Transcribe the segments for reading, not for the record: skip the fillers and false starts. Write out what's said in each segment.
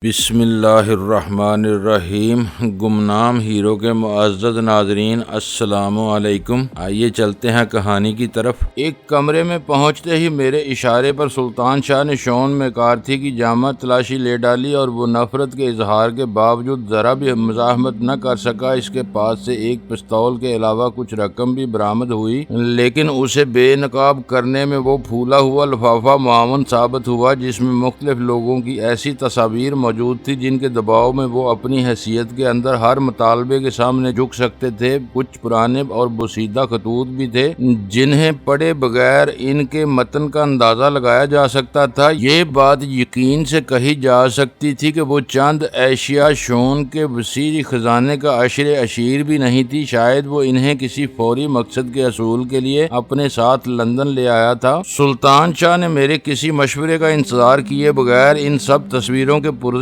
بسم اللہ الرحمن الرحیم۔ گمنام ہیرو کے معزز ناظرین، السلام علیکم۔ آئیے چلتے ہیں کہانی کی طرف۔ ایک کمرے میں پہنچتے ہی میرے اشارے پر سلطان شاہ نے شون میکارتھی کی جامع تلاشی لے ڈالی اور وہ نفرت کے اظہار کے باوجود ذرا بھی مزاحمت نہ کر سکا۔ اس کے پاس سے ایک پستول کے علاوہ کچھ رقم بھی برآمد ہوئی، لیکن اسے بے نقاب کرنے میں وہ پھولا ہوا لفافہ معاون ثابت ہوا جس میں مختلف لوگوں کی ایسی تصاویر موجود تھی جن کے دباؤ میں وہ اپنی حیثیت کے اندر ہر مطالبے کے سامنے جھک سکتے تھے۔ کچھ پرانے اور بوسیدہ خطوط بھی تھے جنہیں پڑھے بغیر ان کے متن کا اندازہ لگایا جا سکتا تھا۔ یہ بات یقین سے کہی جا سکتی تھی کہ وہ چند اشیاء شون کے وسیع خزانے کا عشر اشیر بھی نہیں تھی۔ شاید وہ انہیں کسی فوری مقصد کے حصول کے لیے اپنے ساتھ لندن لے آیا تھا۔ سلطان شاہ نے میرے کسی مشورے کا انتظار کیے بغیر ان سب تصویروں کے پردے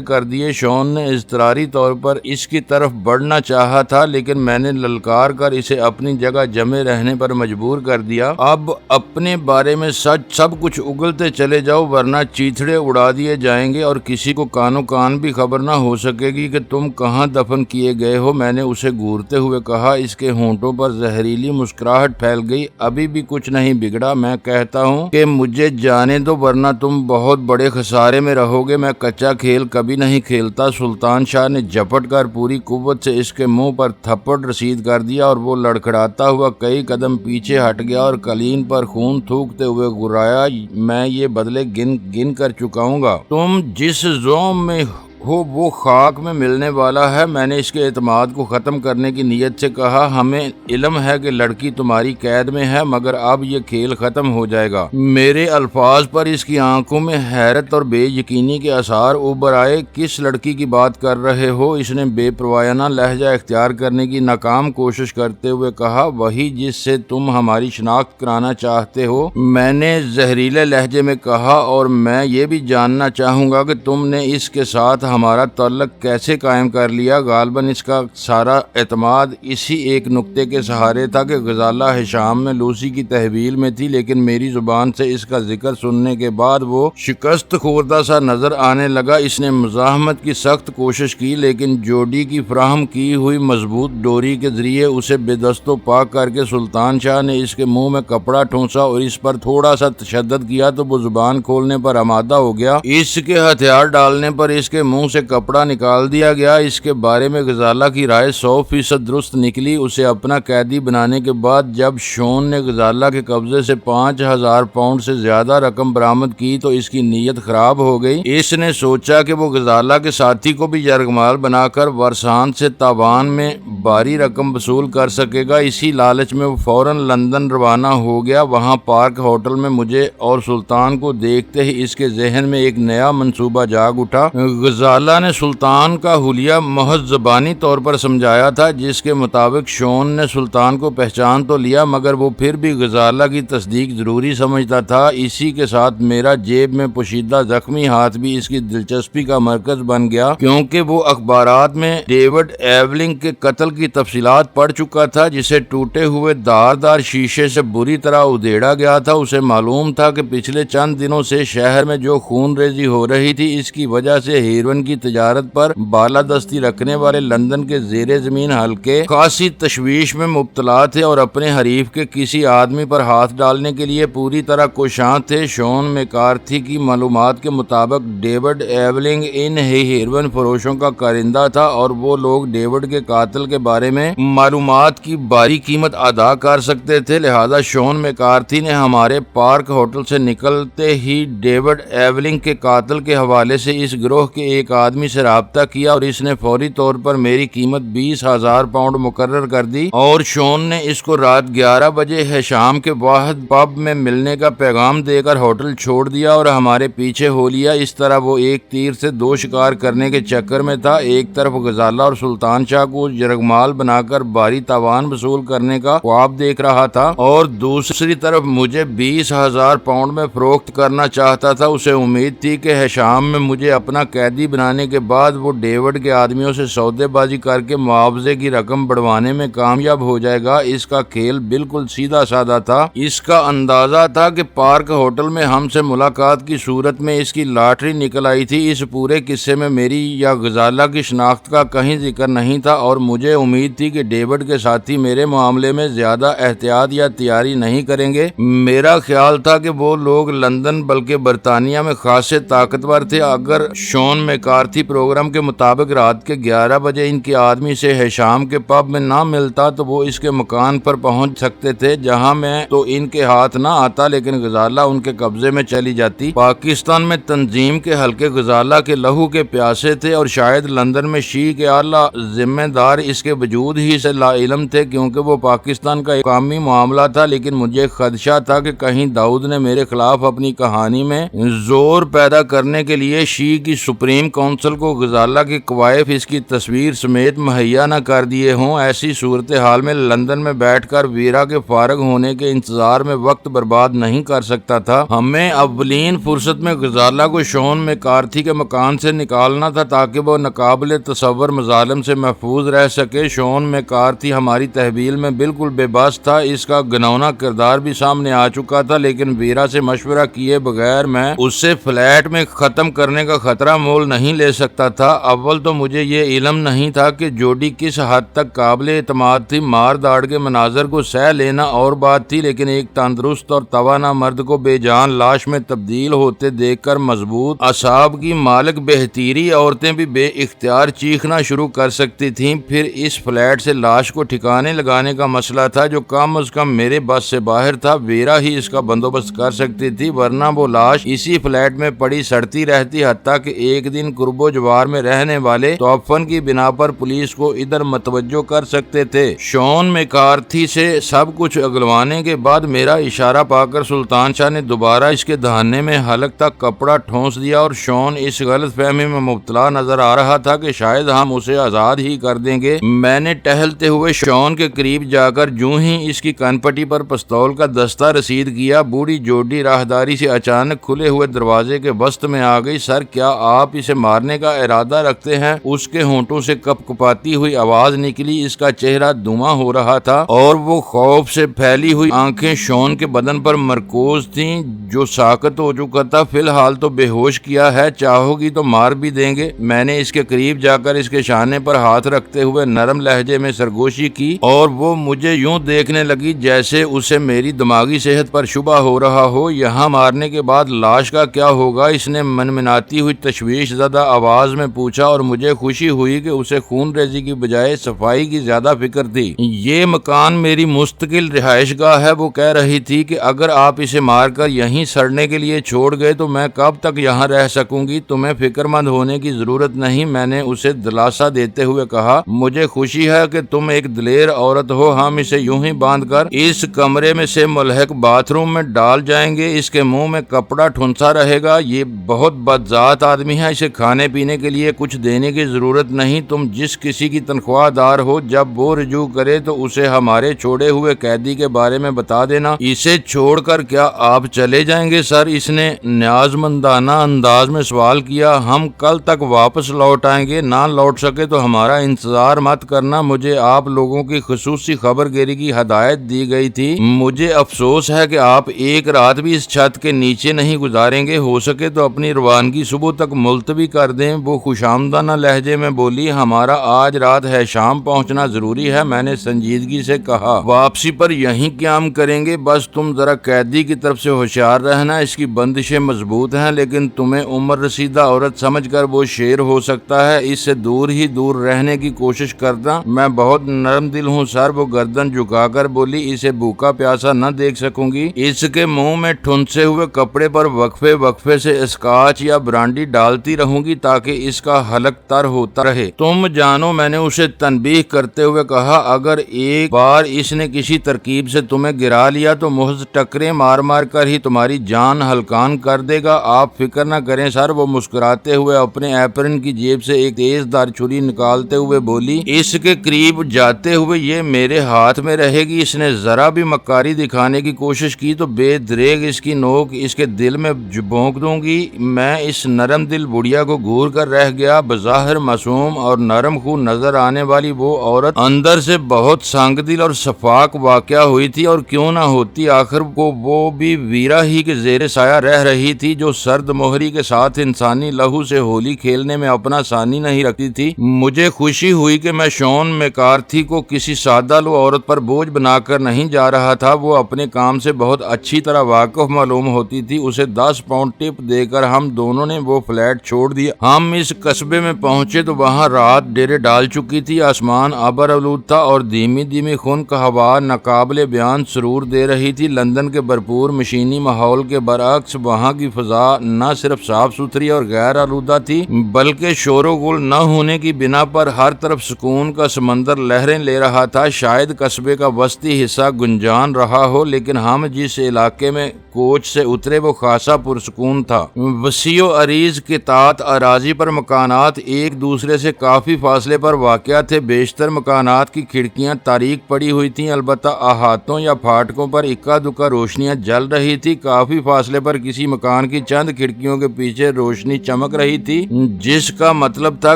کر دیے۔ شون نے اضطراری طور پر اس کی طرف بڑھنا چاہا تھا، لیکن میں نے للکار کر اسے اپنی جگہ جمے رہنے پر مجبور کر دیا۔ اب اپنے بارے میں سب کچھ اگلتے چلے جاؤ، ورنہ چیتھڑے اڑا دیے جائیں گے اور کسی کو کانوں کان بھی خبر نہ ہو سکے گی کہ تم کہاں دفن کیے گئے ہو۔ میں نے اسے گھورتے ہوئے کہا۔ اس کے ہونٹوں پر زہریلی مسکراہٹ پھیل گئی۔ ابھی بھی کچھ نہیں بگڑا۔ میں کہتا ہوں کہ مجھے جانے دو، ورنہ تم بہت بڑے خسارے میں رہو گے۔ میں کچا کھیل کبھی نہیں کھیلتا۔ سلطان شاہ نے جھپٹ کر پوری قوت سے اس کے منہ پر تھپڑ رسید کر دیا اور وہ لڑکھڑاتا ہوا کئی قدم پیچھے ہٹ گیا اور قلین پر خون تھوکتے ہوئے گرایا، میں یہ بدلے گن کر چکاؤں گا۔ تم جس زوم میں ہو وہ خاک میں ملنے والا ہے۔ میں نے اس کے اعتماد کو ختم کرنے کی نیت سے کہا۔ ہمیں علم ہے کہ لڑکی تمہاری قید میں ہے، مگر اب یہ کھیل ختم ہو جائے گا۔ میرے الفاظ پر اس کی آنکھوں میں حیرت اور بے یقینی کے آثار ابھر آئے۔ کس لڑکی کی بات کر رہے ہو؟ اس نے بے پروایانہ لہجہ اختیار کرنے کی ناکام کوشش کرتے ہوئے کہا۔ وہی جس سے تم ہماری شناخت کرانا چاہتے ہو، میں نے زہریلے لہجے میں کہا، اور میں یہ بھی جاننا چاہوں گا کہ تم نے اس کے ساتھ ہمارا تعلق کیسے قائم کر لیا۔ غالباً اس کا سارا اعتماد اسی ایک نقطے کے سہارے تھا کہ غزالہ حشام میں لوسی کی تحویل میں تھی، لیکن میری زبان سے اس کا ذکر سننے کے بعد وہ شکست خوردہ سا نظر آنے لگا۔ اس نے مزاحمت کی سخت کوشش کی، لیکن جوڈی کی فراہم کی ہوئی مضبوط ڈوری کے ذریعے اسے بے دست و پا کر کے سلطان شاہ نے اس کے منہ میں کپڑا ٹھونسا اور اس پر تھوڑا سا تشدد کیا تو وہ زبان کھولنے پر آمادہ ہو گیا۔ اس کے ہتھیار ڈالنے پر اس کے منہ سے کپڑا نکال دیا گیا۔ اس کے بارے میں غزالہ کی رائے 100% درست نکلی۔ اسے اپنا قیدی بنانے کے بعد جب شون نے غزالہ کے قبضے سے 5000 پاؤنڈ سے زیادہ رقم برآمد کی تو اس کی نیت خراب ہو گئی۔ اس نے سوچا کہ وہ غزالہ کے ساتھی کو بھی یرغمال بنا کر ورسان سے تاوان میں بھاری رقم وصول کر سکے گا۔ اسی لالچ میں وہ فوراً لندن روانہ ہو گیا۔ وہاں پارک ہوٹل میں مجھے اور سلطان کو دیکھتے ہی اس کے ذہن میں ایک نیا منصوبہ جاگ اٹھا۔ غزالہ نے سلطان کا حلیہ محض زبانی طور پر سمجھایا تھا، جس کے مطابق شون نے سلطان کو پہچان تو لیا، مگر وہ پھر بھی غزالہ کی تصدیق ضروری سمجھتا تھا۔ اسی کے ساتھ میرا جیب میں پوشیدہ زخمی ہاتھ بھی اس کی دلچسپی کا مرکز بن گیا، کیونکہ وہ اخبارات میں ڈیوڈ ایولنگ کے قتل کی تفصیلات پڑھ چکا تھا، جسے ٹوٹے ہوئے دار شیشے سے بری طرح ادھیڑا گیا تھا۔ اسے معلوم تھا کہ پچھلے چند دنوں سے شہر میں جو خون ریزی ہو رہی تھی، اس کی وجہ سے ہیروئن کی تجارت پر بالادستی رکھنے والے لندن کے زیر زمین حلقے خاصی تشویش میں مبتلا تھے اور اپنے حریف کے کسی آدمی پر ہاتھ ڈالنے کے لیے پوری طرح کوشاں تھے۔ شون میکارتھی کی معلومات کے مطابق ڈیوڈ ایولنگ ان ہیروئن فروشوں کا کارندہ تھا، اور وہ لوگ ڈیوڈ کے قاتل کے بارے میں معلومات کی بھاری قیمت ادا کر سکتے تھے۔ لہذا شون میکارتھی نے ہمارے پارک ہوٹل سے نکلتے ہی ڈیوڈ ایولنگ کے قاتل کے حوالے سے اس گروہ کے ایک آدمی سے رابطہ کیا، اور اس نے فوری طور پر میری قیمت 20,000 پاؤنڈ مقرر کر دی، اور شون نے اس کو رات 11 بجے حشام کے واحد پب میں ملنے کا پیغام دے کر ہوٹل چھوڑ دیا اور ہمارے پیچھے ہو لیا۔ اس طرح وہ ایک تیر سے دو شکار کرنے کے چکر میں تھا۔ ایک طرف غزالہ اور سلطان شاہ کو یرغمال بنا کر بھاری تاوان وصول کرنے کا خواب دیکھ رہا تھا، اور دوسری طرف مجھے 20,000 پاؤنڈ میں فروخت کرنا چاہتا تھا۔ اسے امید تھی کہ حشام میں مجھے اپنا قیدی بنانے کے بعد وہ ڈیوڈ کے آدمیوں سے سودے بازی کر کے معاوضے کی رقم بڑھوانے میں کامیاب ہو جائے گا۔ اس کا کھیل بالکل سیدھا سادہ تھا۔ اس کا اندازہ تھا کہ پارک ہوٹل میں ہم سے ملاقات کی صورت میں اس کی لاٹری نکل آئی تھی۔ اس پورے قصے میں میری یا غزالہ کی شناخت کا کہیں ذکر نہیں تھا اور مجھے امید تھی کہ ڈیوڈ کے ساتھی میرے معاملے میں زیادہ احتیاط یا تیاری نہیں کریں گے۔ میرا خیال تھا کہ وہ لوگ لندن بلکہ برطانیہ میں خاصے طاقتور تھے۔ اگر شون میکارتھی پروگرام کے مطابق رات کے 11 بجے ان کے آدمی سے ہیشام کے پب میں نہ ملتا تو وہ اس کے مکان پر پہنچ سکتے تھے، جہاں میں تو ان کے ہاتھ نہ آتا لیکن غزالہ ان کے قبضے میں چلی جاتی۔ پاکستان میں تنظیم کے حلقے غزالہ کے لہو کے پیاسے تھے اور شاید لندن میں شیعہ کے اعلیٰ ذمہ دار اس کے وجود ہی سے لا علم تھے، کیونکہ وہ پاکستان کا ایک قومی معاملہ تھا۔ لیکن مجھے خدشہ تھا کہ کہیں داؤد نے میرے خلاف اپنی کہانی میں زور پیدا کرنے کے لیے شیعہ کی سپریم کونسل کو غزالہ کے کوائف اس کی تصویر سمیت مہیا نہ کر دیے ہوں۔ ایسی صورتحال میں لندن میں بیٹھ کر ویرا کے فارغ ہونے کے انتظار میں وقت برباد نہیں کر سکتا تھا۔ ہمیں اولین فرصت میں غزالہ کو شون میکارتھی کے مکان سے نکالنا تھا تاکہ وہ ناقابل تصور مظالم سے محفوظ رہ سکے۔ شون میکارتھی ہماری تحویل میں بالکل بے بس تھا، اس کا گنونا کردار بھی سامنے آ چکا تھا، لیکن ویرا سے مشورہ کیے بغیر میں اسے فلیٹ میں ختم کرنے کا خطرہ مول نہیں لے سکتا تھا۔ اول تو مجھے یہ علم نہیں تھا کہ جوڈی کس حد تک قابل اعتماد تھی۔ مار داڑ کے مناظر کو سہ لینا اور بات تھی، لیکن ایک تندرست اور توانا مرد کو بے جان لاش میں تبدیل ہوتے دیکھ کر مضبوط اعصاب کی مالک بہتیری عورتیں بھی بے اختیار چیخنا شروع کر سکتی تھیں۔ پھر اس فلیٹ سے لاش کو ٹھکانے لگانے کا مسئلہ تھا جو کم از کم میرے بس سے باہر تھا۔ ویرا ہی اس کا بندوبست کر سکتی تھی، ورنہ وہ لاش اسی فلیٹ میں پڑی سڑتی رہتی، حتیٰ کہ ایک دن قرب و جوار میں رہنے والے توفن کی بنا پر پولیس کو ادھر متوجہ کر سکتے تھے۔ شون میکارتھی سے سب کچھ اگلوانے کے بعد میرا اشارہ پا کر سلطان شاہ نے دوبارہ اس کے دہانے میں حلق تک کپڑا ٹھونس دیا اور شون اس غلط فہمی میں مبتلا نظر آ رہا تھا کہ شاید ہم اسے آزاد ہی کر دیں گے۔ میں نے ٹہلتے ہوئے شون کے قریب جا کر جوں ہی اس کی کن پٹی پر پستول کا دستہ رسید کیا، بوڑھی جوڈی راہداری سے اچانک کھلے ہوئے دروازے کے وسط میں آ گئی۔ سر، کیا آپ اسے مارنے کا ارادہ رکھتے ہیں؟ اس کے ہونٹوں سے کپ کپاتی ہوئی آواز نکلی۔ اس کا چہرہ دھواں ہو رہا تھا اور وہ خوف سے پھیلی ہوئی آنکھیں شون کے بدن پر مرکوز تھیں جو ساکت ہو چکا تھا۔ فی الحال تو بے ہوش کیا ہے، چاہو گی تو مار بھی دیں گے۔ میں نے اس کے قریب جا کر اس کے شانے پر ہاتھ رکھتے ہوئے نرم لہجے میں سرگوشی کی اور وہ مجھے یوں دیکھنے لگی جیسے اسے میری دماغی صحت پر شبہ ہو رہا ہو۔ یہاں مارنے کے بعد لاش کا کیا ہوگا؟ اس نے منمناتی ہوئی تشویش زدہ آواز میں پوچھا اور مجھے خوشی ہوئی کہ اسے خون ریزی کی بجائے صفائی کی زیادہ فکر تھی۔ یہ مکان میری مستقل رہائش گاہ ہے، وہ کہہ رہی تھی کہ اگر آپ اسے مار کر یہیں سڑنے کے لیے چھوڑ گئے تو میں کب تک یہاں رہ سکوں گی؟ تمہیں فکر مند ہونے کی ضرورت نہیں، میں نے اسے دلاسا دیتے ہوئے کہا۔ مجھے خوشی ہے کہ تم ایک دلیر عورت ہو۔ ہم اسے یوں ہی باندھ کر اس کمرے میں سے ملحق باتھ روم میں ڈال جائیں گے، اس کے منہ میں کپڑا ٹھنسا رہے گا۔ یہ بہت بدذات آدمی ہے، اسے کھانے پینے کے لیے کچھ دینے کی ضرورت نہیں۔ تم جس کسی کی تنخواہ دار ہو، جب وہ رجوع کرے تو اسے ہمارے چھوڑے ہوئے قیدی کے بارے میں بتا دینا۔ اسے چھوڑ کر کیا آپ چلے جائیں گے سر؟ اس نے نیازمندانہ انداز میں سوال کیا۔ ہم کل تک واپس لوٹ آئیں گے، نہ لوٹ سکے تو ہمارا انتظار مت کرنا۔ مجھے آپ لوگوں کی خصوصی خبر گیری کی ہدایت دی گئی تھی۔ مجھے افسوس ہے کہ آپ ایک رات بھی اس چھت کے نیچے نہیں گزاریں گے، ہو سکے تو اپنی روانگی صبح تک ملتوی کر دیں۔ وہ خوشامدانہ لہجے میں بولی۔ ہمارا آج رات ہے شام پہنچنا ضروری ہے، میں نے سنجیدگی سے کہا۔ واپسی پر یہیں قیام کریں گے، بس تم ذرا قیدی کی طرف سے ہوشیار رہنا، اس کی بندشیں مضبوط ہیں، لیکن تمہیں عمر رسیدہ عورت سمجھ کر وہ شیر ہو سکتا ہے، اس سے دور ہی دور رہنے کی کوشش کرنا۔ میں بہت نرم دل ہوں سر، وہ گردن جھکا کر بولی۔ اسے بھوکا پیاسا نہ دیکھ سکوں گی۔ اس کے منہ میں ٹھنسے ہوئے کپڑے پر وقفے وقفے سے اسکاچ یا برانڈی ڈالتی رہوں گی تاکہ اس کا حلق تر ہوتا رہے۔ تم جانو، میں نے اسے تنبیہ کرتے ہوئے کہا، اگر ایک بار اس نے کسی ترکیب سے تمہیں گرا لیا تو محض ٹکریں مار مار کر ہی تمہاری جان ہلکان کر دے گا۔ آپ فکر نہ کریں سر، وہ مسکراتے ہوئے اپنے ایپرن کی جیب سے ایک تیز دھار چھری نکالتے ہوئے بولی۔ اس کے قریب جاتے ہوئے، یہ میرے ہاتھ میں رہے گی۔ اس نے ذرا بھی مکاری دکھانے کی کوشش کی تو بے دریغ اس کی نوک اس کے دل میں بھونک دوں گی۔ میں اس نرم دل بڑھیا کو گھور کر رہ گیا۔ بظاہر معصوم اور نرم خو نظر آنے والی وہ عورت اندر سے بہت سنگ دل اور شفاق واقع ہوئی تھی، اور کیوں نہ ہوتی، آخر کو وہ بھی ویرا ہی کے زیر سایہ رہ رہی تھی جو سرد مہری کے ساتھ انسانی لہو سے ہولی کھیلنے میں اپنا ثانی نہیں رکھتی تھی۔ مجھے خوشی ہوئی کہ میں شون میکارتھی کو کسی سادہ لو عورت پر بوجھ بنا کر نہیں جا رہا تھا۔ وہ اپنے کام سے بہت اچھی طرح واقف معلوم ہوتی تھی۔ اسے 10 پاؤنڈ ٹپ دے کر ہم دونوں نے وہ فلیٹ چھوڑ دیا۔ ہم اس قصبے میں پہنچے تو وہاں رات ڈیرے ڈال چکی تھی۔ آسمان ابر آلود تھا اور دھیمی دھیمی خنک ہوا ناقابل بیان سرور دے رہی تھی۔ لندن کے بھرپور مشینی ماحول کے برعکس وہاں کی فضا نہ صرف صاف ستھری اور غیر آلودہ تھی بلکہ شور و غل نہ ہونے کی بنا پر ہر طرف سکون کا سمندر لہریں لے رہا تھا۔ شاید قصبے کا وسطی حصہ گنجان رہا ہو، لیکن ہم جس علاقے میں کوچ سے اترے وہ خاصا پرسکون تھا۔ وسیع و عریض کے تحت اراضی پر مکانات ایک دوسرے سے کافی فاصلے پر واقع تھے۔ بیشتر مکانات کی کھڑکیاں تاریک پڑی ہوئی تھیں، البتہ احاطوں یا پھاٹکوں پر اکا دکا روشنیاں جل رہی تھی۔ کافی فاصلے پر کسی مکان کی چند کھڑکیوں کے پیچھے روشنی چمک رہی تھی، جس کا مطلب تھا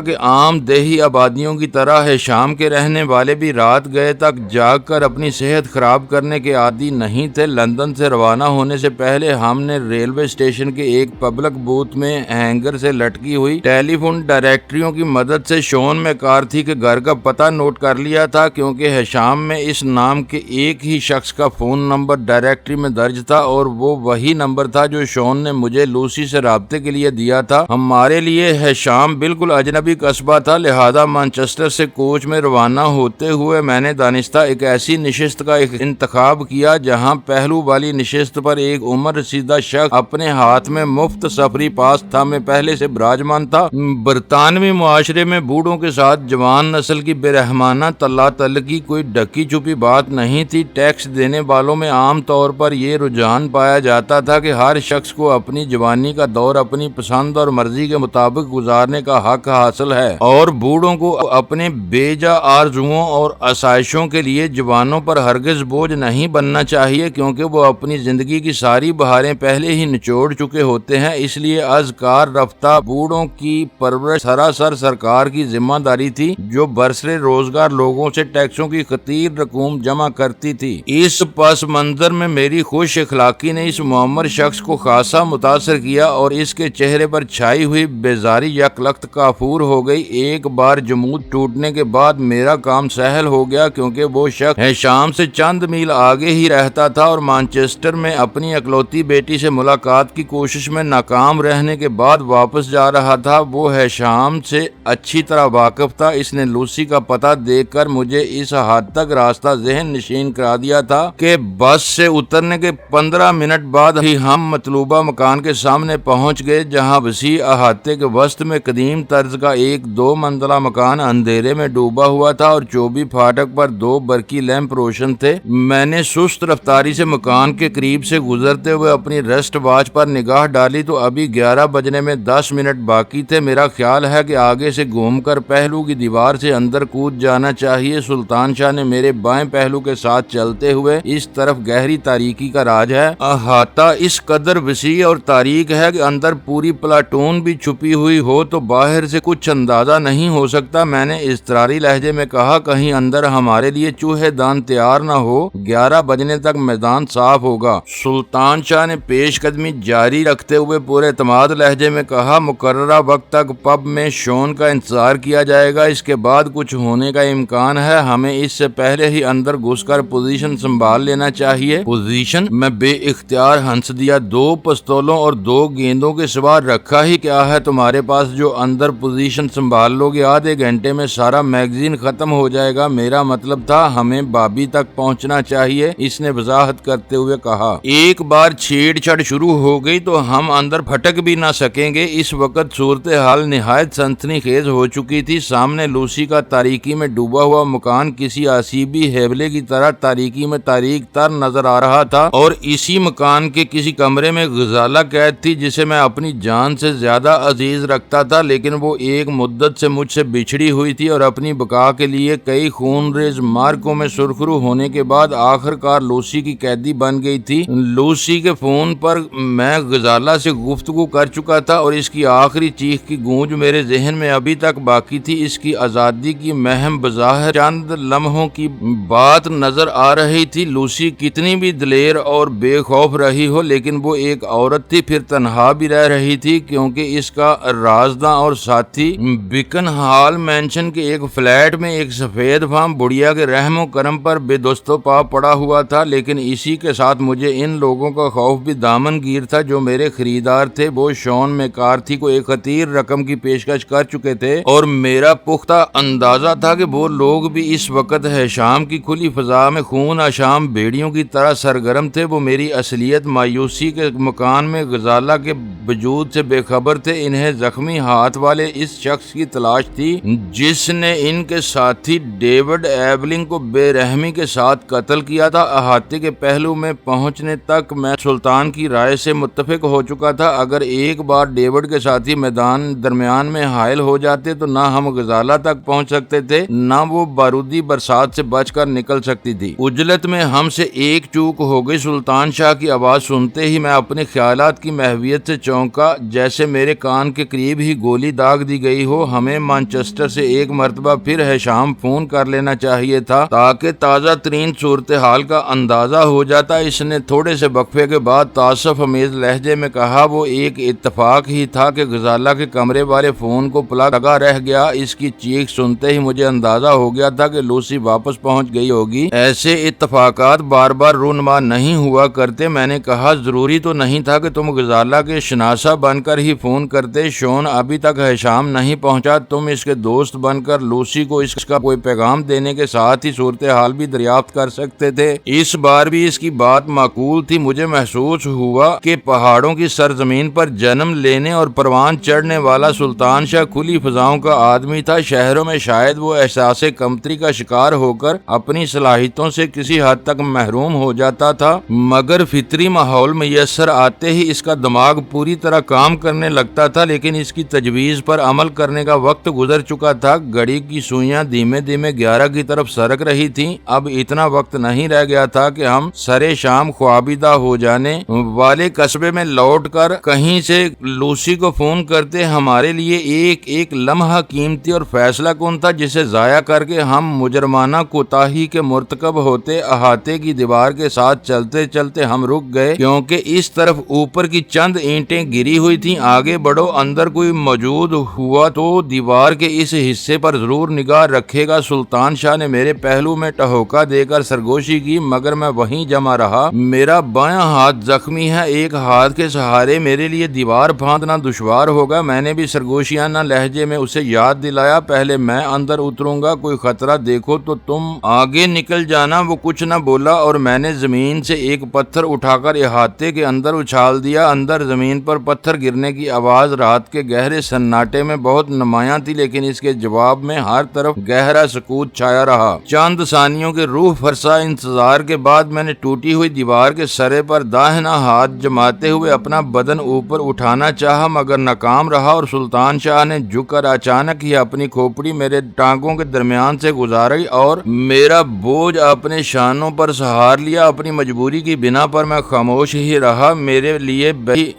کہ عام دیہی آبادیوں کی طرح ہیشام کے رہنے والے بھی رات گئے تک جاگ کر اپنی صحت خراب کرنے کے عادی نہیں تھے۔ لندن سے روانہ ہونے سے پہلے ہم نے ریلوے اسٹیشن کے ایک پبلک بوتھ میں ہینگر سے لٹکی ہوئی ٹیلی فون ڈائریکٹریوں کی مدد سے شون میکارتھی کے گھر کا پتہ نوٹ کر لیا تھا، کیونکہ ہیشام میں اس نام کے ایک ہی شخص کا فون نمبر ڈائریکٹری میں درج تھا، اور وہ وہی نمبر تھا جو شون نے مجھے لوسی سے رابطے کے لیے دیا تھا۔ ہمارے لیے ہیشام بالکل اجنبی قصبہ تھا، لہذا مانچسٹر سے کوچ میں روانہ ہوتے ہوئے میں نے دانستہ ایک ایسی نشست کا انتخاب کیا جہاں پہلو والی نشست پر ایک عمر رسیدہ شخص اپنے ہاتھ میں مفت سفری پاس تھا میں پہلے سے براجمان تھا۔ برطانوی معاشرے میں بوڑھوں کے ساتھ جوان نسل کی بے رحمانہ تلا تلقی کوئی ڈھکی چھپی بات نہیں تھی۔ ٹیکس دینے والوں میں عام طور پر یہ رجحان پایا جاتا تھا کہ ہر شخص کو اپنی جوانی کا دور اپنی پسند اور مرضی کے مطابق گزارنے کا حق حاصل ہے، اور بوڑھوں کو اپنے بے جا آرزوؤں اور آسائشوں کے لیے جوانوں پر ہرگز بوجھ نہیں بننا چاہیے، کیونکہ وہ اپنی زندگی کی ساری بہاریں پہلے ہی نچوڑ چکے ہوتے ہیں۔ اس لیے از کار رفتہ بوڑھوں کی پرورش سراسر سرکار کی ذمہ داری تھی، جو برسر روزگار لوگوں سے ٹیکسوں کی خطیر رقوم جمع کرتی تھی۔ اس پس منظر میں میری خوش اخلاقی نے اس معمر شخص کو خاصا متاثر کیا، اور اس کے چہرے پر چھائی ہوئی بیزاری یک لخت کافور ہو گئی۔ ایک بار جمود ٹوٹنے کے بعد میرا کام سہل ہو گیا، کیونکہ وہ شخص ہیشام سے چند میل آگے ہی رہتا تھا اور مانچسٹر میں اپنی اکلوتی بیٹی سے ملاقات کی کوشش میں ناکام رہنے کے بعد واپس جا رہا تھا۔ وہ ہیشام سے اچھی طرح واقف تھا۔ اس نے لوسی کا پتہ دیکھ کر مجھے اس حد تک راستہ ذہن نشین کرا دیا تھا کہ بس سے اترنے کے 15 منٹ بعد ہی ہم مطلوبہ مکان کے سامنے پہنچ گئے، جہاں وسیع احاطے کے وسط میں قدیم طرز کا ایک 2 منزلہ مکان اندھیرے میں ڈوبا ہوا تھا، اور چوبی پھاٹک پر 2 برقی لیمپ روشن تھے۔ میں نے سست رفتاری سے مکان کے قریب سے گزرتے ہوئے اپنی رسٹ واچ پر نگاہ ڈالی تو ابھی 11 بجنے میں 10 منٹ باقی تھے۔ میرا خیال ہے کہ آگے سے گھوم کر پہلو کی دیوار سے اندر کود جانا چاہیے۔ سلطان شاہ نے میرے بائیں پہلو کے ساتھ چلتے ہوئے اس طرف گہری تاریکی کا راج ہے۔ احاطہ اس قدر وسیع اور تاریک ہے کہ اندر پوری پلاٹون بھی چھپی ہوئی ہو تو باہر سے کچھ اندازہ نہیں ہو سکتا۔ میں نے اضطراری لہجے میں کہا، کہیں اندر ہمارے لیے چوہے دان تیار نہ ہو، 11 بجنے تک میدان صاف ہوگا۔ سلطان شاہ نے پیش قدمی جاری رکھتے ہوئے پورے اعتماد لہجے میں کہا، مقررہ وقت تک پب میں شون کا انتظار کیا جائے گا، اس کے بعد کچھ ہونے کا امکان ہے۔ ہمیں اس سے پہلے ہی اندر گھس کر پوزیشن سنبھال لینا چاہیے۔ پوزیشن؟ میں بے اختیار ہنس دیا۔ 2 پستولوں اور 2 گیندوں کے سوا رکھا ہی کیا ہے تمہارے پاس جو اندر پوزیشن سنبھال لو گے؟ آدھے گھنٹے میں سارا میگزین ختم ہو جائے گا۔ میرا مطلب تھا ہمیں بابی تک پہنچنا چاہیے، اس نے وضاحت کرتے ہوئے کہا۔ ایک بار چھیڑ چھاڑ شروع ہو گئی تو ہم اندر پھٹک بھی نہ سکیں گے۔ اس وقت صورتحال نہایت سنسنی خیز ہو چکی تھی۔ سامنے لوسی کا تاریکی میں ڈوبا ہوا مکان کسی آسیبی ہیبلے کی طرح تاریکی میں تاریک تر نظر آ رہا تھا، اور اسی مکان کے کسی کمرے میں غزالہ قید تھی جسے میں اپنی جان سے زیادہ عزیز رکھتا تھا، لیکن وہ ایک مدت سے مجھ سے بچھڑی ہوئی تھی اور اپنی بقا کے لیے کئی خون ریز مارکوں میں سرخرو ہونے کے بعد آخر کار لوسی کی قیدی بن گئی تھی۔ لوسی کے فون پر میں غزالہ سے گفتگو کر چکا تھا اور اس کی آخری چیخ کی گونج میرے ذہن میں ابھی تک باقی تھی۔ اس کی آزادی کی مہم بظاہر چند لمحوں کی بات نظر آ رہی تھی۔ لوسی کتنی بھی دلیر اور بے خوف رہی ہو، لیکن وہ ایک عورت تھی، پھر تنہا بھی رہ رہی تھی، کیونکہ اس کا رازداں اور ساتھی بیکن ہال مینشن کے ایک فلیٹ میں ایک سفید فام بڑھیا کے رحم و کرم پر بے دست و پا پڑا ہوا تھا۔ لیکن اسی کے ساتھ مجھے ان لوگوں کا خوف بھی دامن گیر تھا جو میرے خریدار تھے۔ وہ شون میکارتھی کو ایک خطیر رقم کی پیشکش کر چکے تھے، اور میرا پختہ اندازہ تھا کہ وہ لوگ بھی اس وقت شام کی کھلی فضا میں خون آشام بھیڑیوں کی طرح سرگرم تھے۔ وہ میری اصلیت مایوسی کے مکان میں غزالہ کے وجود سے بے خبر تھے۔ انہیں زخمی ہاتھ والے اس شخص کی تلاش تھی جس نے ان کے ساتھی ڈیوڈ ایبلنگ کو بے رحمی کے ساتھ قتل کیا تھا۔ احاطے کے پہلو میں پہنچنے تک میں سلطان کی رائے سے متفق ہو چکا تھا۔ اگر ایک بار ڈیوڈ کے ساتھی میدان درمیان میں حائل ہو جاتے تو نہ ہم غزالہ تک پہنچ سکتے تھے، نہ وہ بارودی برسات سے بچ کر نکل سکتی تھی۔ عجلت میں ہم سے ایک چوک ہو گئی۔ سلطان شاہ کی آواز سنتے ہی میں اپنے خیالات کی محویت سے چونکا، جیسے میرے کان کے قریب ہی گولی داغ دی گئی ہو۔ ہمیں مانچسٹر سے ایک مرتبہ پھر شام فون کر لینا چاہیے تھا تاکہ تازہ ترین صورتحال کا اندازہ ہو جاتا۔ اس نے تھوڑے سے وقفے کے بعد تعصب امیز لہجے میں کہا، وہ ایک اتفاق ہی تھا کہ غزالہ کے کمرے والے فون کو پلگ لگا رہ گیا۔ اس کی چیخ سنتے ہی مجھے اندازہ ہو گیا تھا کہ لوسی واپس پہنچ گئی ہوگی۔ ایسے اتفاقات بار بار رونما نہیں ہوا کرتے۔ میں نے کہا، ضروری تو نہیں تھا کہ تم غزالہ کے شناسہ بن کر ہی فون کرتے؟ شون ابھی تک شام نہیں پہنچا۔ تم اس کے دوست بن کر لوسی کو اس کا کوئی پیغام دینے کے ساتھ ہی صورتحال بھی دریافت کر سکتے تھے۔ اس بار بھی اس کی بات معقول تھی۔ مجھے محسوس ہوا کہ پہاڑوں کی سرزمین پر جنم لینے اور پروان چڑھنے والا سلطان شاہ کھلی فضاؤں کا آدمی تھا۔ شہروں میں شاید وہ احساس کمتری کا شکار ہو کر اپنی صلاحیتوں سے کسی حد تک محروم ہو جاتا تھا، مگر فطری ماحول میسر آتے ہی اس کا دماغ پوری طرح کام کرنے لگتا تھا۔ لیکن اس کی تجویز پر عمل کرنے کا وقت گزر چکا تھا۔ گھڑی کی سوئیاں دھیمے دھیمے 11 کی طرف سرک رہی تھیں۔ اب اتنا وقت نہیں رہ گیا تھا کہ ہم سرے شام خوابیدہ ہو جانے والے قصبے میں لوٹ کر کہیں سے لوسی کو فون کرتے۔ ہمارے لیے ایک ایک لمحہ قیمتی اور فیصلہ کن تھا، جسے ضائع کر کے ہم مجرمانہ کوتاہی کے مرتکب ہوتے۔ احاطے کی دیوار کے ساتھ چلتے چلتے ہم رک گئے، کیونکہ اس طرف اوپر کی چند اینٹیں گری ہوئی تھیں۔ آگے بڑھو، اندر کوئی موجود ہوا تو دیوار کے اس حصے پر ضرور نگاہ رکھے گا۔ سلطان شاہ نے میرے پہلو میں ٹہوکا دے کر سرگوشی کی، مگر میں وہیں جمع رہا۔ میرا بایاں ہاتھ زخمی ہے، ایک ہاتھ کے سہارے میرے لیے دیوار پھاندنا دشوار ہوگا۔ میں نے بھی سرگوشیانہ لہجے میں اسے یاد دلایا، پہلے میں اندر اتروں گا، کوئی خطرہ دیکھو تو تم آگے نکل جانا۔ وہ کچھ نہ بولا اور میں نے زمین سے ایک پتھر اٹھا کر احاطے کے اندر اچھال دیا۔ اندر زمین پر پتھر گرنے کی آواز رات کے گہرے سناٹے میں بہت نمایاں تھی، لیکن اس کے جواب میں ہر طرف گہرا سکوت چھایا رہا۔ چند ثانیوں کے روح فرسا انتظار کے بعد میں نے ٹوٹی ہوئی دیوار کے سرے پر داہنا ہاتھ جماتے ہوئے اپنا بدن اوپر اٹھانا چاہا، مگر ناکام رہا، اور سلطان شاہ نے جھک کر اچانک ہی اپنی کھوپڑی میرے ٹانگوں کے درمیان سے گزاری اور میرا بوجھ اپنے شانوں پر سہار لیا۔ اپنی مجبوری کی بنا پر میں خاموش ہی رہا۔ میرے لیے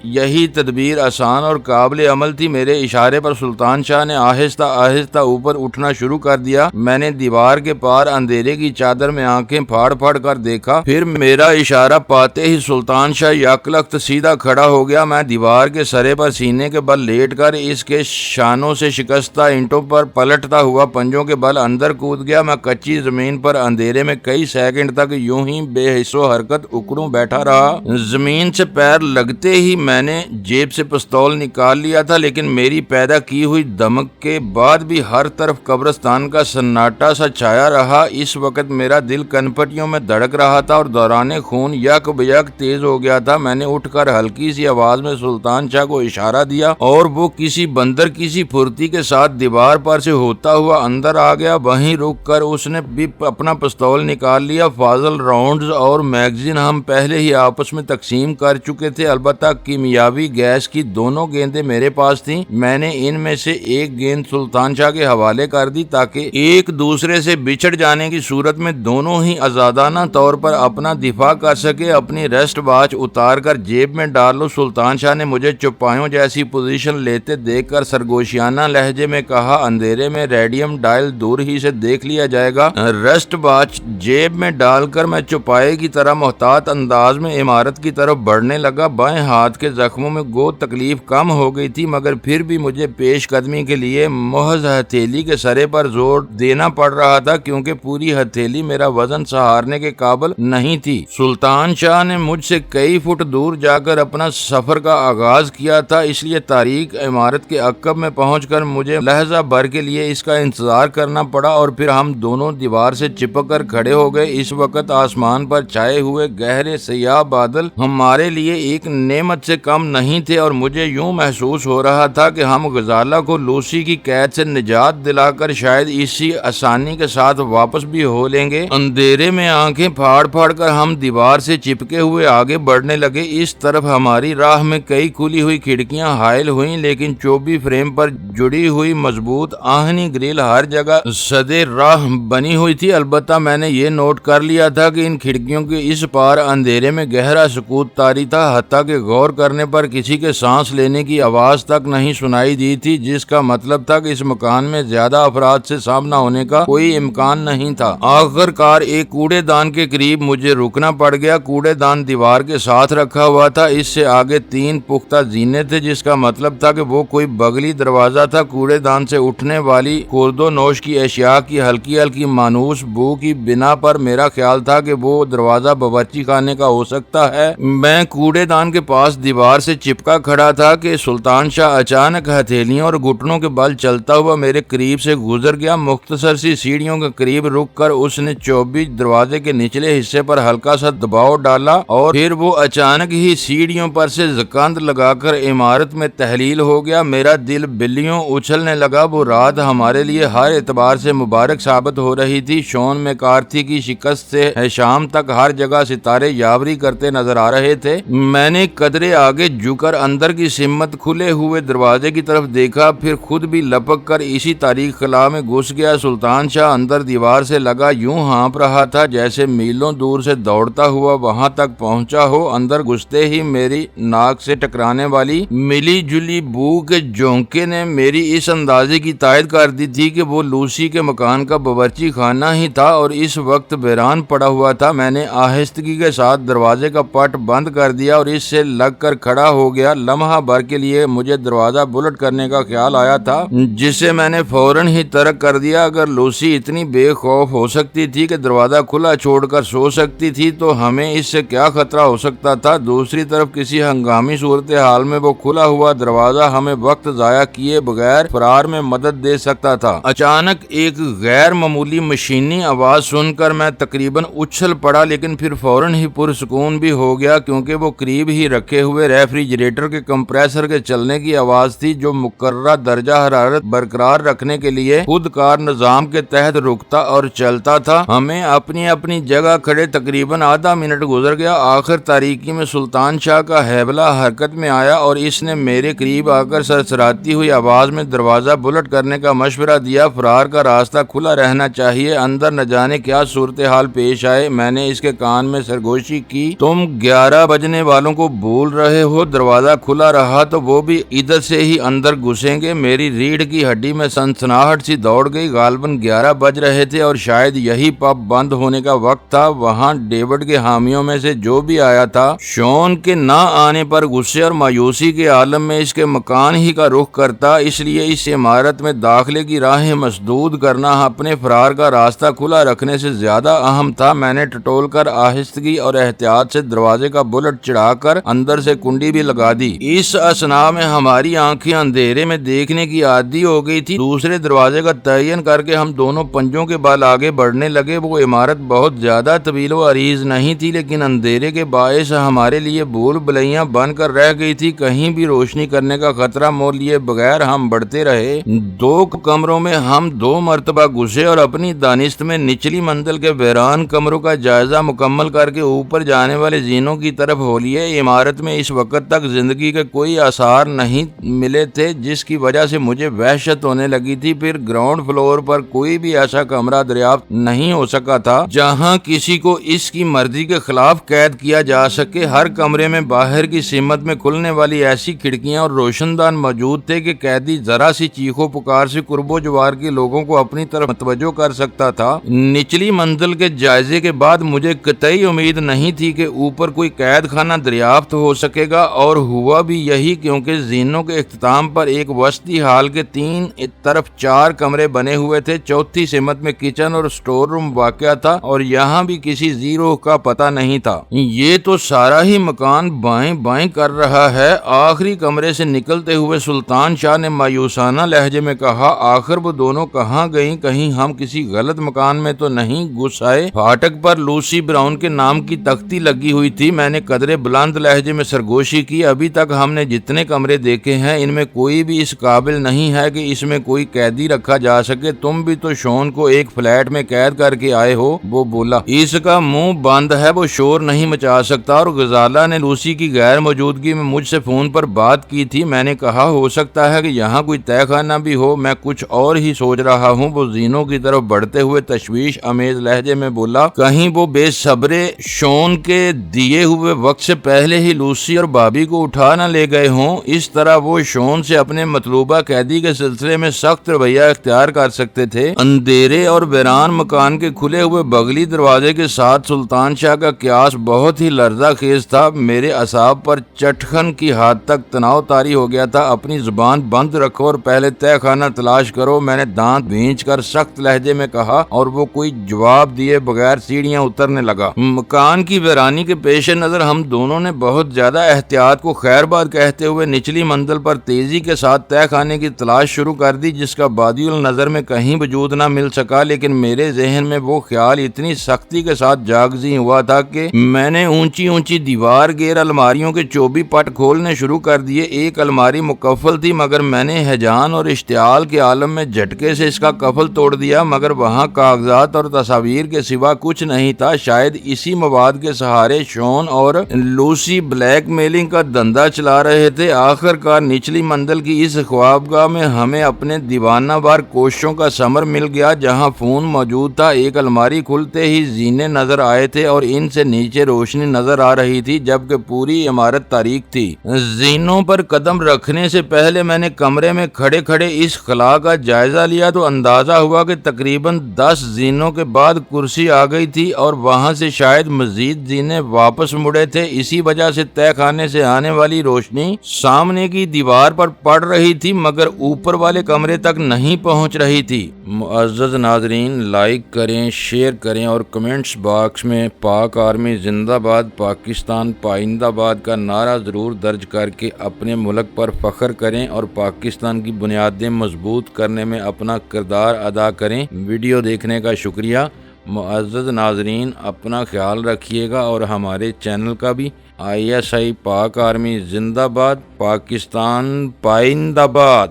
یہی تدبیر آسان اور قابل عمل تھی۔ میرے اشارے پر سلطان شاہ نے آہستہ آہستہ اوپر اٹھنا شروع کر دیا۔ میں نے دیوار کے پار اندھیرے کی چادر میں آنکھیں پھاڑ پھاڑ کر دیکھا، پھر میرا اشارہ پاتے ہی سلطان شاہ یکلخت سیدھا کھڑا ہو گیا۔ میں دیوار کے سرے پر سینے کے بل لیٹ کر اس کے شانوں سے شکستہ اینٹوں پر پلٹتا ہوا پنجوں کے بل اندر کود گیا۔ میں کچی زمین پر اندھیرے میں کئی سیکنڈ تک یوں ہی بے حس و حرکت اکڑوں بیٹھا رہا۔ زمین سے پیر لگتے ہی میں نے جیب سے پستول نکال لیا تھا، لیکن میری پیدا کی ہوئی دمک کے بعد بھی ہر طرف قبرستان کا سناٹا سا چھایا رہا۔ اس وقت میرا دل کنپٹیوں میں دھڑک رہا تھا اور دوران خون یک بیک تیز ہو گیا تھا۔ میں نے اٹھ کر ہلکی سی آواز میں سلطان شاہ کو اشارہ دیا اور وہ کسی بندر کی سی پھرتی کے ساتھ دیوار پر سے ہوتا ہوا اندر آ گیا۔ وہیں رک کر اس نے بھی اپنا پستول نکال لیا۔ فاضل راؤنڈز اور میگزین ہم پہلے ہی آپس میں تقسیم کر چکے تھے، البتہ کیمیاوی گیس کی دونوں گیندیں میرے پاس تھیں۔ میں نے ان میں سے ایک گیند سلطان شاہ کے حوالے کر دی تاکہ ایک دوسرے سے بچھڑ جانے کی صورت میں دونوں ہی آزادانہ طور پر اپنا دفاع کر سکے۔ اپنی ریسٹ واچ اتار کر جیب میں ڈال لو، سلطان شاہ نے مجھے چوپایوں جیسی پوزیشن لیتے دیکھ کر سرگوشیانہ لہجے میں کہا، اندھیرے میں ریڈیم ڈائل دور ہی سے دیکھ لیا جائے گا۔ رسٹ واچ جیب میں ڈال کر میں چوپائے کی طرح محتاط انداز میں عمارت کی طرف بڑھنے لگا۔ بائیں ہاتھ کے زخموں میں گو تکلیف کم ہو گئی تھی، مگر پھر بھی مجھے پیش قدمی کے لیے محض ہتھیلی کے سرے پر زور دینا پڑ رہا تھا، کیونکہ پوری ہتھیلی میرا وزن سہارنے کے قابل نہیں تھی۔ سلطان شاہ نے مجھ سے کئی فٹ دور جا کر اپنا سفر کا آغاز کیا تھا، اس لیے تاریک عمارت کے عقب میں پہنچ کر مجھے لحظہ بھر کے لیے اس کا انتظار کرنا پڑا، اور پھر ہم دونوں دیوار سے چپک کر کھڑے ہو گئے۔ اس وقت آسمان پر چھائے ہوئے گہرے سیاہ بادل ہمارے لیے ایک نعمت سے کم نہیں تھے، اور مجھے یوں محسوس ہو رہا تھا کہ ہم غزالہ کو لوسی کی قید سے نجات دلا کر شاید اسی آسانی کے ساتھ واپس بھی ہو لیں گے۔ اندھیرے میں آنکھیں پھاڑ پھاڑ کر ہم دیوار سے چپکے ہوئے آگے بڑھنے لگے۔ اس طرف ہماری راہ میں کئی کھلی ہوئی کھڑکیاں حائل ہوئیں، لیکن چوبی فریم پر جڑی ہوئی مضبوط آہنی گرل ہر جگہ سدے راہ بنی ہوئی تھی۔ البتہ میں نے یہ نوٹ کر لیا تھا کہ ان کھڑکیوں کے اس پار اندھیرے میں گہرا سکوت طاری تھا، حتیٰ کہ غور کرنے پر کسی کے سانس لینے کی آواز تک نہیں سنائی دی تھی، جس کا مطلب تھا کہ اس مکان میں زیادہ افراد سے سامنا ہونے کا کوئی امکان نہیں تھا۔ آخر کار ایک کوڑے دان کے قریب مجھے رکنا پڑ گیا۔ کوڑے دان دیوار کے ساتھ رکھا ہوا تھا، اس سے آگے 3 پختہ زینے تھے، جس کا مطلب تھا کہ وہ کوئی بغلی دروازہ تھا۔ کوڑے دان سے اٹھنے والی خورد و نوش کی اشیاء کی ہلکی ہلکی مانوس بو کی بنا پر میرا خیال تھا کہ وہ دروازہ باورچی خانے کا ہو سکتا ہے۔ میں کوڑے دان کے پاس دیوار سے چپکا کھڑا تھا کہ سلطان شاہ اچانک ہتھیلیوں اور گھٹنوں کے بل چلتا ہوا میرے قریب سے گزر گیا۔ مختصر سی سیڑھیوں کے قریب رک کر اس نے چوبی دروازے کے نچلے حصے پر ہلکا سا دباؤ ڈالا، اور پھر وہ اچانک ہی سیڑھیوں پر سے زکند لگا کر عمارت میں تحلیل ہو گیا۔ میرا دل بلیوں اچھلنے لگا۔ وہ رات ہمارے لیے ہر اعتبار سے مبارک ثابت ہو رہی تھی۔ شون میں کارتھی کی شکست سے شام تک ہر جگہ ستارے یاوری کرتے نظر آ رہے تھے۔ میں نے قدرے آگے جھک کر اندر کی سمت کھلے ہوئے دروازے کی طرف دیکھا، پھر خود بھی لپک کر اسی تاریک خلا میں گھس گیا۔ سلطان شاہ اندر دیوار سے لگا یوں ہانپ رہا تھا جیسے میلوں دور سے دوڑتا ہوا وہاں تک پہنچا ہو۔ اندر گھستے ہی میری ناک سے ٹکرانے والی ملی جلی بو کے جھونکے نے میری اس اندازے کی تائید کر دی تھی کہ وہ لوسی کے مکان کا باورچی خانہ ہی تھا اور اس وقت ویران پڑا ہوا تھا۔ میں نے آہستگی کے ساتھ دروازے کا پٹ بند کر دیا اور اس سے لگ کر کھڑا ہو گیا۔ لمحہ بھر کے لیے مجھے دروازہ بلٹ کرنے کا خیال آیا تھا، جسے میں نے فوراً ہی ترک کر دیا۔ اگر لوسی اتنی بے خوف ہو سکتی تھی کہ دروازہ کھلا چھوڑ کر سو سکتی تھی تو ہمیں اس سے کیا خطرہ ہو سکتا تھا؟ دوسری طرف کسی ہنگامی صورتحال میں وہ کھلا ہوا دروازہ ہمیں وقت ضائع کیے بغیر فرار میں مدد دے سکتا تھا۔ اچانک ایک غیر معمولی مشینی آواز سن کر میں تقریباً اچھل پڑا، لیکن پھر فوراً ہی پرسکون بھی ہو گیا، کیونکہ وہ قریب ہی رکھے ہوئے ریفریجریٹر کے کمپریسر کے چلنے کی آواز تھی، جو مقررہ درجہ حرارت برقرار رکھنے کے لیے خود کار نظام کے تحت رکتا اور چلتا تھا۔ ہمیں اپنی اپنی جگہ کھڑے تقریباً آدھا منٹ گزر گیا۔ آخر تاریکی میں سلطان شاہ کا ہیبلا حرکت میں آیا اور اس نے میرے قریب آ کر سرسراتی ہوئی آواز میں دروازہ بلٹ کرنے کا مشورہ دیا۔ فرار کا راستہ کھلا رہنا چاہیے، اندر نہ جانے کیا صورتحال پیش آئے۔ میں نے اس کے کان میں سرگوشی کی، تم 11 بجنے والوں کو بھول رہے ہو، دروازہ کھلا رہا تو وہ بھی ادھر سے ہی اندر گھسیں گے۔ میری ریڑھ کی ہڈی میں سنسناہٹ سی دوڑ گئی۔ غالباً 11 بج رہے تھے اور شاید یہی پب بند ہونے کا وقت تھا۔ وہاں ڈیوڈ کے حامیوں میں سے جو بھی آیا تھا، شون کے نہ آنے پر غصے اور مایوسی کے عالم میں اس کے مکان ہی کا رخ کرتا، اس لیے اس عمارت میں داخلے کی راہیں مسدود کرنا اپنے فرار کا راستہ کھلا رکھنے سے زیادہ اہم تھا۔ میں نے ٹٹول کر آہستگی اور احتیاط سے دروازے کا بلٹ چڑھا کر اندر سے کنڈی بھی لگا دی۔ اس اثناء میں ہماری آنکھیں اندھیرے میں دیکھنے کی عادی ہو گئی تھی۔ دوسرے دروازے کا تعین کر کے ہم دونوں پنجوں کے بل آگے بڑھنے لگے۔ وہ عمارت بہت زیادہ طویل و عریض نہیں تھی، لیکن اندھیرے کے باعث ہمارے لیے بھول بھلیاں بن کر رہ گئی تھی۔ کہیں بھی روشنی کرنے کا خطرہ مول لیے بغیر ہم بڑھتے رہے۔ 2 کمروں میں ہم 2 مرتبہ گھسے اور اپنی دانست میں نچلی منزل کے ویران کمروں کا جائزہ مکمل کر کے اوپر جانے والے زینوں کی طرف ہو لیے۔ عمارت میں اس وقت تک زندگی کے کوئی آثار نہیں ملے تھے، جس کی وجہ سے مجھے وحشت ہونے لگی تھی۔ پھر گراؤنڈ فلور پر کوئی بھی ایسا کمرہ دریافت نہیں ہو سکا تھا جہاں کسی کو اس کی مرضی کے خلاف قید کیا جا سکے۔ ہر کمرے میں باہر کی سمت میں کھلنے والی ایسی کھڑکیاں اور روشن دان موجود تھے کہ قیدی ذرا سی چیخو پکار سے قرب و جوار کے لوگوں کو اپنی طرف متوجہ کر سکتا تھا۔ نچلی منزل کے جائزے کے بعد مجھے قطعی امید نہیں تھی کہ اوپر کوئی قید خانہ دریافت ہو سکے گا، اور ہوا بھی یہی، کیونکہ زینوں کے اختتام پر ایک وسطی ہال کے 3 طرف 4 کمرے بنے ہوئے تھے۔ چوتھی سمت میں کچن اور سٹور روم واقع تھا، اور یہاں بھی کسی زیرو کا پتہ نہیں تھا۔ یہ تو سارا ہی مکان بائیں بائیں کر رہا ہے۔ آخری کمرے سے نکلتے ہوئے سلطان شاہ نے مایوسانہ لہجے میں کہا، آخر وہ دونوں کہاں گئیں؟ کہیں ہم کسی غلط مکان میں تو نہیں گھس آئے؟ پھاٹک پر لوسی براؤن کے نام کی تختی لگی ہوئی تھی۔ میں نے قدرے بلند لہجے میں سرگوشی کی، ابھی تک ہم نے جتنے کمرے دیکھے ہیں ان میں کوئی بھی اس قابل نہیں ہے کہ اس میں کوئی قیدی رکھا جا سکے۔ تم بھی تو شون کو ایک فلیٹ میں قید کر کے آئے ہو۔ وہ بولا، اس کا منہ بند ہے، وہ شور نہیں مچا سکتا، اور غزالہ نے لوسی کی غیر موجودگی میں مجھ سے فون پر بات کی تھی۔ میں نے کہا، ہو سکتا ہے کہ یہاں کوئی تہہ خانہ بھی ہو، میں کچھ اور ہی سوچ رہا ہوں۔ وہ زینوں کی طرف بڑھتے ہوئے تشویش امیز لہجے میں بولا، کہیں وہ بے صبرے شون کے دیے ہوئے وقت سے پہلے ہی لوسی اور بابی کو اٹھا نہ لے گئے ہوں؟ اس طرح وہ شون سے اپنے مطلوبہ قیدی کے سلسلے میں سخت رویہ اختیار کر سکتے تھے۔ اندھیرے اور ویران مکان کے کھلے ہوئے بغلی دروازے کے ساتھ سلطان شاہ کا قیاس بہت ہی لرزہ خیز تھا۔ میرے اعصاب پر چٹخن کی حد تک تناؤ طاری ہو گیا تھا۔ اپنی زبان بند رکھو اور پہلے تہہ خانہ تلاش کرو، میں نے دانت بھینچ کر سخت لہجے میں کہا، اور وہ کوئی جواب دیے بغیر سیڑھیاں اترنے لگا۔ مکان کی ویرانی کے پیش نظر ہم دونوں نے بہت زیادہ احتیاط کو خیر باد کہتے ہوئے نچلی منزل پر تیزی کے ساتھ تہہ خانے کی تلاش شروع کر دی، جس کا بادی النظر میں کہیں وجود نہ مل سکا۔ لیکن میرے ذہن میں وہ خیال اتنی سختی کے ساتھ جاگزی ہوا تھا کہ میں نے اونچی اونچی دیوار گیر الماریوں کے چوبی پٹ کھولنے شروع کر دیے۔ ایک الماری مقفل تھی، مگر میں نے ہیجان اور اشتعال کے عالم میں جھٹکے سے اس کا قفل توڑ دیا، مگر وہاں کاغذات اور تصاویر کے سوا کچھ نہیں تھا۔ شاید اسی مواد کے سہارے شون اور لوسی بلیک میلنگ کا دھندا چلا رہے تھے۔ آخر کار نچلی منزل کی اس خوابگاہ میں ہمیں اپنے دیوانہ وار کوششوں کا ثمر مل گیا، جہاں فون موجود تھا۔ ایک الماری کھلتے ہی زینے نظر آئے تھے اور ان سے نیچے روشنی نظر آ رہی تھی، جبکہ پوری عمارت تاریک تھی۔ زینوں پر قدم رکھنے سے پہلے میں نے کمرے میں کھڑے کھڑے اس خلا کا جائزہ لیا تو اندازہ ہوا کہ تقریباً 10 زینوں کے بعد کرسی آ گئی تھی، اور وہاں سے شاید مزید زینے واپس مڑے تھے۔ اسی وجہ سے تہہ خانے سے آنے والی روشنی سامنے کی دیوار پر پڑ رہی تھی، مگر اوپر والے کمرے تک نہیں پہنچ رہی تھی۔ معزز ناظرین، لائک کریں، شیئر کریں اور کمنٹس باکس میں پاک آرمی زندہ باد، پاکستان پائندہ باد کا نعرہ ضرور درج کر کے اپنے ملک پر فخر کریں اور پاکستان کی بنیادیں مضبوط کرنے میں اپنا کردار ادا کریں۔ ویڈیو دیکھنے کا شکریہ۔ معزز ناظرین، اپنا خیال رکھیے گا اور ہمارے چینل کا بھی۔ ISI پاک آرمی زندہ باد، پاکستان پائندہ باد۔